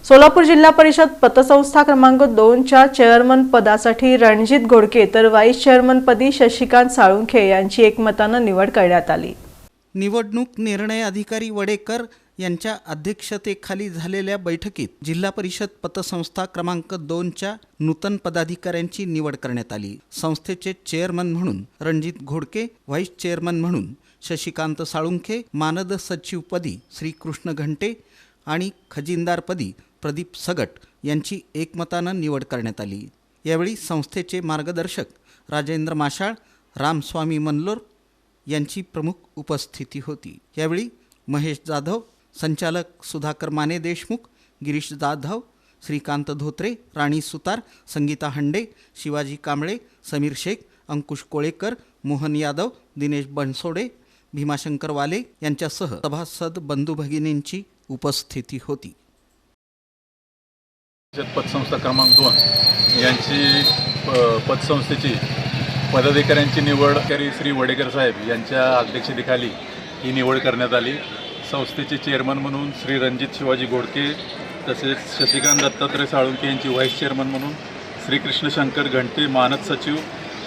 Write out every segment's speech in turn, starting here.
सोलापूर जिल्हा परिषद पतसंस्था क्रमांक 2च्या चेअरमन पदासाठी रणजित घोडके तर व्हाईस चेअरमन पदी शशिकांत साळुंखे यांची एकमतानं निवड करण्यात आली। निवडणूक निर्णय अधिकारी वडेकर यांच्या अध्यक्षतेखाली झालेल्या बैठकीत जिल्हा परिषद पतसंस्था क्रमांक 2च्या नूतन पदाधिकाऱ्यांची निवड करण्यात आली। संस्थेचे चेअरमन म्हणून रणजित घोडके, व्हाईस चेअरमन म्हणून शशिकांत साळुंखे, मानद सचिवपदी श्रीकृष्ण घंटे आणि खजिनदारपदी प्रदीप सगट यांची एकमतानं निवड करण्यात आली। यावेळी संस्थेचे मार्गदर्शक राजेंद्र माशाळ, रामस्वामी मनलोर यांची प्रमुख उपस्थिती होती। यावेळी महेश जाधव, संचालक सुधाकर माने देशमुख, गिरीश जाधव, श्रीकांत धोत्रे, राणी सुतार, संगीता हंडे, शिवाजी कांबळे, समीर शेख, अंकुश कोळेकर, मोहन यादव, दिनेश बनसोडे, भीमाशंकर वाले यांच्यासह सभासद बंधू भगिनींची उपस्थिती होती। पतसंस्था क्रमांक 2 यांची पतसंस्थेची पदाधिकाऱ्यांची निवड श्री वडेकर साहेब यांच्या अध्यक्षतेखाली ही निवड करण्यात आली। संस्थेचे चेअरमन म्हणून श्री रणजित शिवाजी घोडके, तसेच शशिकांत दत्तात्रय साळुंखे यांची व्हाईस चेअरमन म्हणून श्रीकृष्ण शंकर घंटे मानद सचिव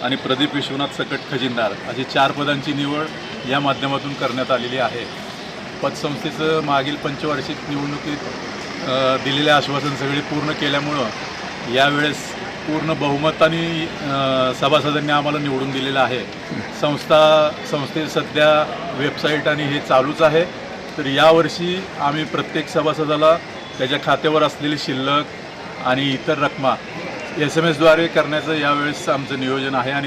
आणि प्रदीप विश्वनाथ सकट खजिनदार अशी 4 पदांची निवड या माध्यमातून करण्यात आलेली आहे। पतसंस्थेचं मागील पंचवार्षिक निवडणुकीत दिलेले आश्वासन सगळे पूर्ण केल्यामुळं यावेळेस पूर्ण बहुमताने सभासदांनी आम्हाला निवडून दिलेलं आहे। संस्थेत सध्या वेबसाईट आणि हे चालूच आहे, तर यावर्षी आम्ही प्रत्येक सभासदाला त्याच्या खात्यावर असलेली शिल्लक आणि इतर रकमा SMS द्वारे करण्याचं यावेळेस आमचं नियोजन आहे। आणि